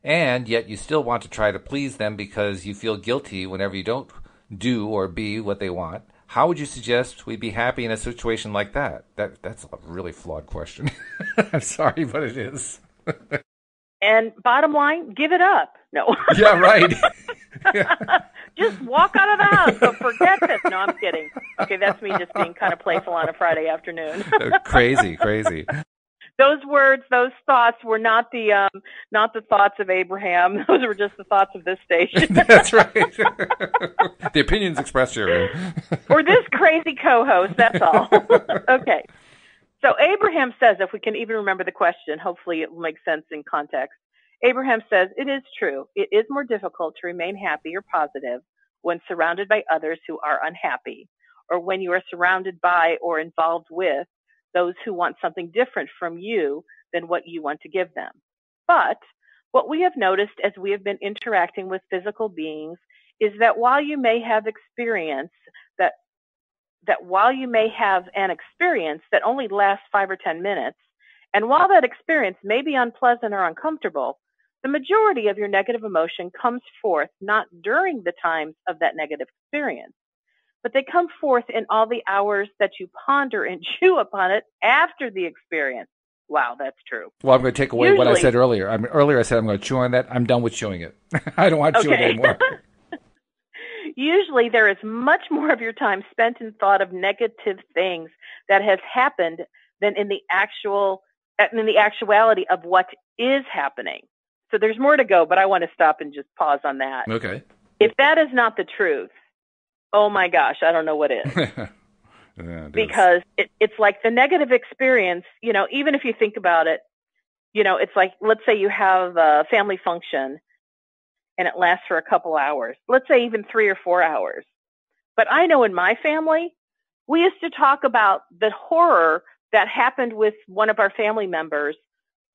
and yet you still want to try to please them because you feel guilty whenever you don't do or be what they want, how would you suggest we be happy in a situation like that? That's a really flawed question. I'm sorry, but it is. And bottom line, give it up. No. Yeah, right. Just walk out of the house. So forget this. No, I'm kidding. Okay, that's me just being kind of playful on a Friday afternoon. Crazy. Those words, those thoughts were not the thoughts of Abraham. Those were just the thoughts of this station. That's right. The opinions expressed here. Or this crazy co-host, that's all. Okay. So Abraham says, if we can even remember the question, hopefully it will make sense in context. Abraham says, it is true. It is more difficult to remain happy or positive when surrounded by others who are unhappy, or when you are surrounded by or involved with those who want something different from you than what you want to give them. But what we have noticed as we have been interacting with physical beings is that while you may have an experience that only lasts 5 or 10 minutes, and while that experience may be unpleasant or uncomfortable, the majority of your negative emotion comes forth not during the times of that negative experience, but they come forth in all the hours that you ponder and chew upon it after the experience. Wow, that's true. Well, I'm going to take away what I said earlier. Earlier I said I'm going to chew on that. I'm done with chewing it. I don't want to chew it anymore. Usually there is much more of your time spent in thought of negative things that has happened than in the actuality of what is happening. So there's more to go, but I want to stop and just pause on that. Okay. If that is not the truth, oh my gosh, I don't know what is. Yeah, it is. Because it's like the negative experience, even if you think about it, it's like, let's say you have a family function and it lasts for a couple hours, let's say even 3 or 4 hours. But I know in my family, we used to talk about the horror that happened with one of our family members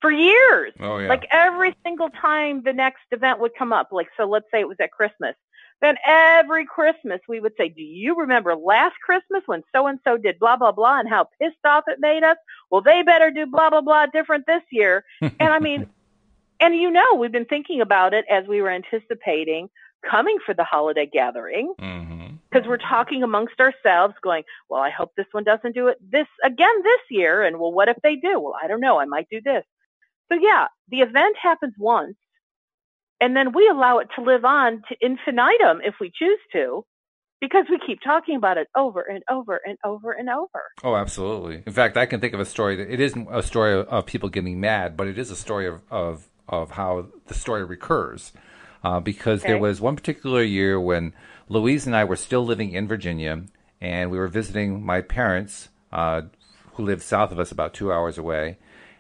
for years. Oh, yeah. Like every single time the next event would come up, like, so let's say it was at Christmas. Then every Christmas we would say, do you remember last Christmas when so-and-so did blah, blah, blah and how pissed off it made us? Well, they better do blah, blah, blah different this year. And I mean, and we've been thinking about it as we were anticipating coming for the holiday gathering, because we're talking amongst ourselves going, well, I hope this one doesn't do it this year. And well, what if they do? Well, I don't know. I might do this. So yeah, the event happens once and then we allow it to live on to infinitum if we choose to, because we keep talking about it over and over and over and over. Oh, absolutely. In fact, I can think of a story that it isn't a story of people getting mad, but it is a story of how the story recurs. Because there was one particular year when Louise and I were still living in Virginia, and we were visiting my parents, who lived south of us about 2 hours away.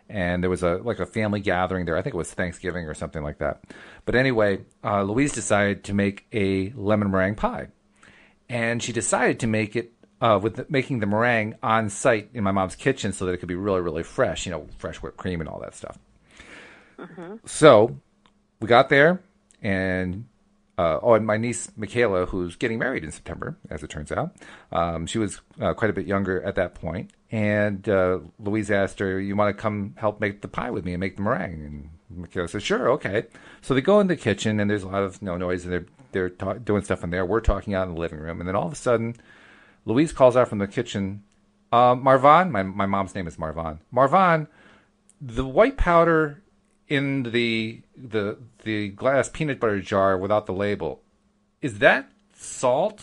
And there was a family gathering there. I think it was Thanksgiving or something like that. But anyway, Louise decided to make a lemon meringue pie. And she decided to make it making the meringue on site in my mom's kitchen so that it could be really, really fresh, fresh whipped cream and all that stuff. So we got there, and my niece Michaela, who's getting married in September, as it turns out, she was quite a bit younger at that point. And Louise asked her, you want to come help make the pie with me and make the meringue? And Michaela said, sure, okay. So they go in the kitchen, and there's a lot of noise, and they're doing stuff in there. We're talking out in the living room. And then all of a sudden, Louise calls out from the kitchen, Marvin, my mom's name is Marvin. Marvin, the white powder in the glass peanut butter jar without the label, is that salt?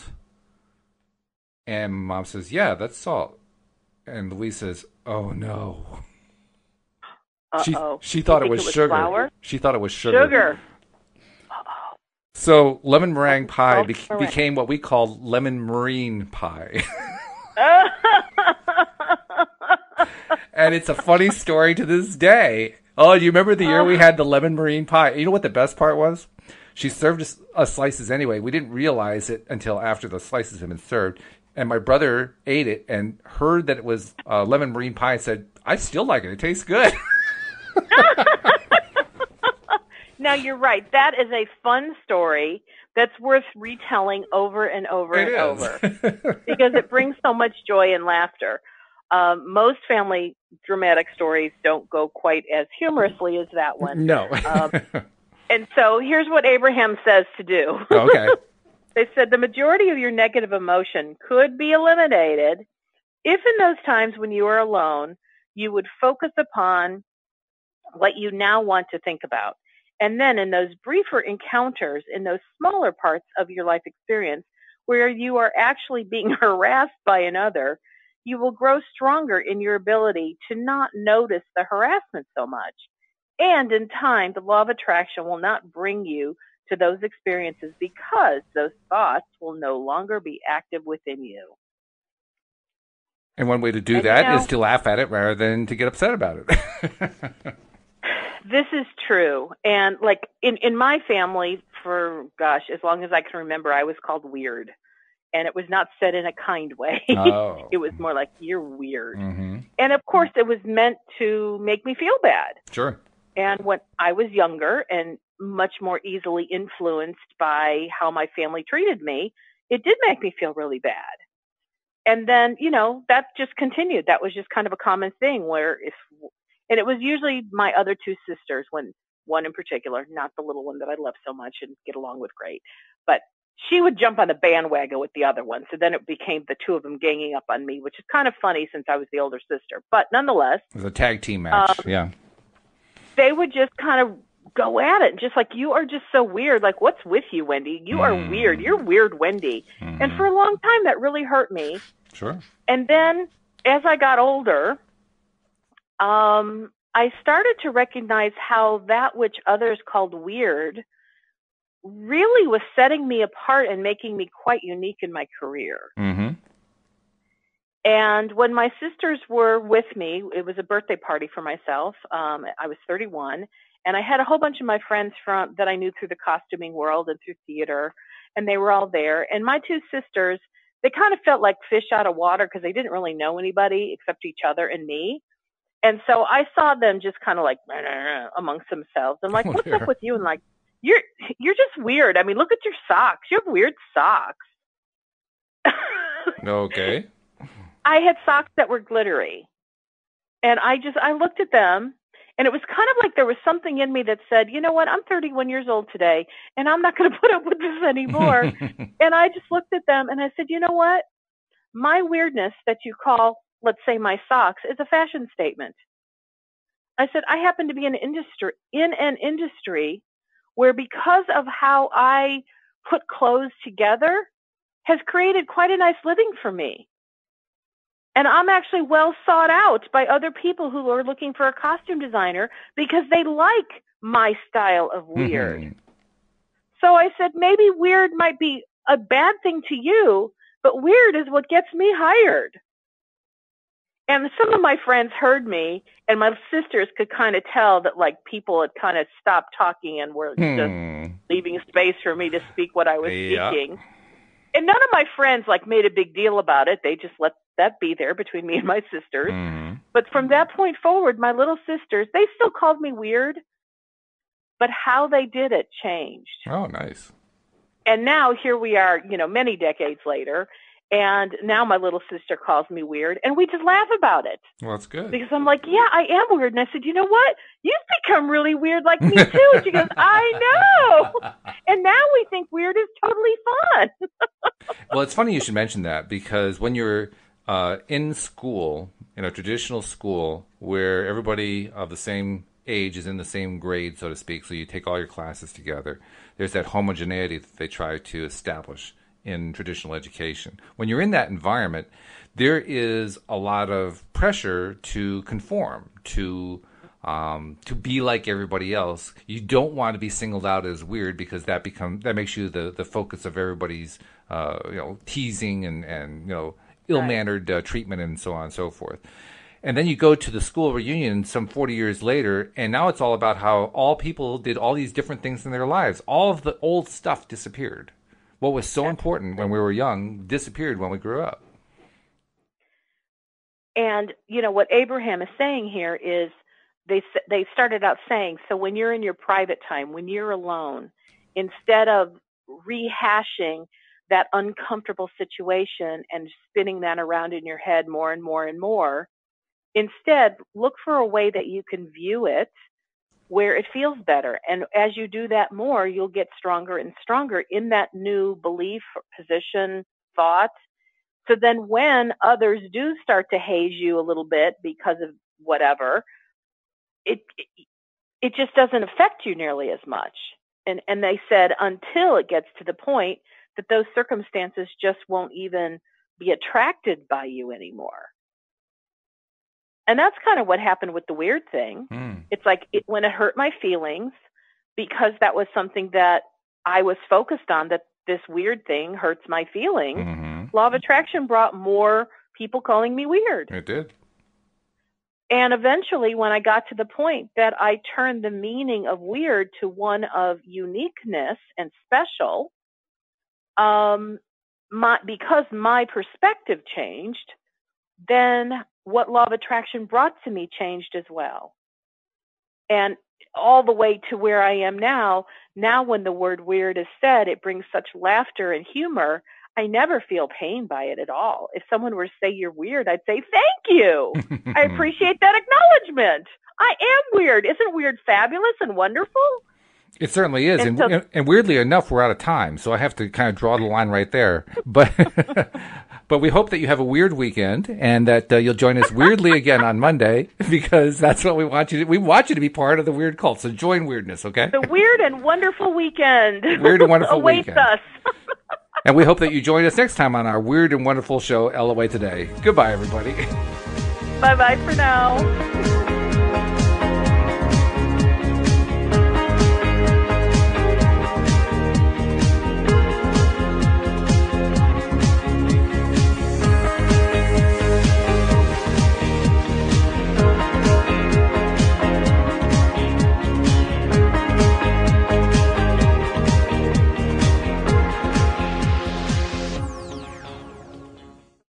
And Mom says, yeah, that's salt. And Louise says, oh no. She thought it was sugar. Flour? She thought it was sugar. Sugar. So lemon meringue pie became what we call lemon marine pie. And it's a funny story to this day. Oh, do you remember the year we had the lemon marine pie? You know what the best part was? She served us slices anyway. We didn't realize it until after the slices had been served. And my brother ate it and heard that it was lemon marine pie and said, I still like it. It tastes good. Now, you're right. That is a fun story that's worth retelling over and over and over because it brings so much joy and laughter. Most family dramatic stories don't go quite as humorously as that one. No. And so here's what Abraham says to do. Okay. They said the majority of your negative emotion could be eliminated if in those times when you are alone, you would focus upon what you now want to think about. And then in those briefer encounters, in those smaller parts of your life experience where you are actually being harassed by another, you will grow stronger in your ability to not notice the harassment so much. And in time, the law of attraction will not bring you to those experiences because those thoughts will no longer be active within you. And one way to do that is to laugh at it rather than to get upset about it. This is true. And like in my family, for as long as I can remember, I was called weird. And it was not said in a kind way. Oh. It was more like, you're weird. Mm-hmm. And of course, it was meant to make me feel bad. Sure. And when I was younger and much more easily influenced by how my family treated me, it did make me feel really bad. And then, that just continued. That was just kind of a common thing and it was usually my other two sisters, one in particular, not the little one that I love so much and get along with great, but she would jump on the bandwagon with the other one. So then it became the two of them ganging up on me, which is kind of funny since I was the older sister. But nonetheless. It was a tag team match, yeah. They would just kind of go at it. Just like, you are just so weird. Like, what's with you, Wendy? You are weird. You're weird, Wendy. Mm-hmm. And for a long time, that really hurt me. Sure. And then as I got older, I started to recognize how that which others called weird really was setting me apart and making me quite unique in my career. Mm-hmm. And when my sisters were with me, it was a birthday party for myself. I was 31, and I had a whole bunch of my friends from that I knew through the costuming world and through theater, and they were all there. And my two sisters, they kind of felt like fish out of water because they didn't really know anybody except each other and me. And so I saw them just kind of like amongst themselves. I'm like, what's up with you? And like, you're just weird. I mean, look at your socks. You have weird socks. Okay. I had socks that were glittery. And I looked at them, and it was kind of like there was something in me that said, you know what, I'm 31 years old today, and I'm not going to put up with this anymore. And I just looked at them, and I said, you know what? My weirdness that you call, let's say, my socks is a fashion statement. I said, I happen to be in an industry where, because of how I put clothes together, has created quite a nice living for me. And I'm actually well sought out by other people who are looking for a costume designer because they like my style of weird. So I said, maybe weird might be a bad thing to you, but weird is what gets me hired. And some of my friends heard me, and my sisters could kind of tell that, like, people had kind of stopped talking and were just leaving space for me to speak what I was speaking. And none of my friends, like, made a big deal about it. They just let that be there between me and my sisters. But from that point forward, my little sisters, they still called me weird, but how they did it changed. Oh, nice. And now here we are, you know, many decades later, and now my little sister calls me weird, and we just laugh about it. Well, that's good. Because I'm like, yeah, I am weird. And I said, you know what? You've become really weird like me, too. And she goes, I know. And now we think weird is totally fun. Well, it's funny you should mention that, because when you're in school, in a traditional school, where everybody of the same age is in the same grade, so to speak, so you take all your classes together, there's that homogeneity that they try to establish in traditional education. When you're in that environment, there is a lot of pressure to conform, to be like everybody else. You don't want to be singled out as weird, because that makes you the focus of everybody's teasing and ill-mannered treatment and so on and so forth. And then you go to the school reunion some 40 years later, and now it's all about how all people did all these different things in their lives. All of the old stuff disappeared. What was so important when we were young disappeared when we grew up. And, you know, what Abraham is saying here is they started out saying, so when you're in your private time, when you're alone, instead of rehashing that uncomfortable situation and spinning that around in your head more and more and more, instead, look for a way that you can view it where it feels better. And as you do that more, you'll get stronger and stronger in that new belief, position, thought. So then when others do start to haze you a little bit because of whatever, it just doesn't affect you nearly as much. And they said until it gets to the point that those circumstances just won't even be attracted by you anymore. And that's kind of what happened with the weird thing. It's like when it hurt my feelings, because that was something that I was focused on, that this weird thing hurts my feelings. Law of attraction brought more people calling me weird. It did. And eventually, when I got to the point that I turned the meaning of weird to one of uniqueness and special, because my perspective changed, then what law of attraction brought to me changed as well. And all the way to where I am now when the word weird is said, it brings such laughter and humor. I never feel pain by it at all. If someone were to say you're weird, I'd say, thank you. I appreciate that acknowledgement. I am weird. Isn't weird fabulous and wonderful? It certainly is. And weirdly enough, we're out of time. So I have to kind of draw the line right there. But but we hope that you have a weird weekend, and that you'll join us weirdly again on Monday, because that's what we want you to. We want you to be part of the weird cult. So join weirdness, okay? The weird and wonderful weekend. Weird and wonderful awaits weekend. us. And we hope that you join us next time on our weird and wonderful show, LOA Today. Goodbye, everybody. Bye-bye for now.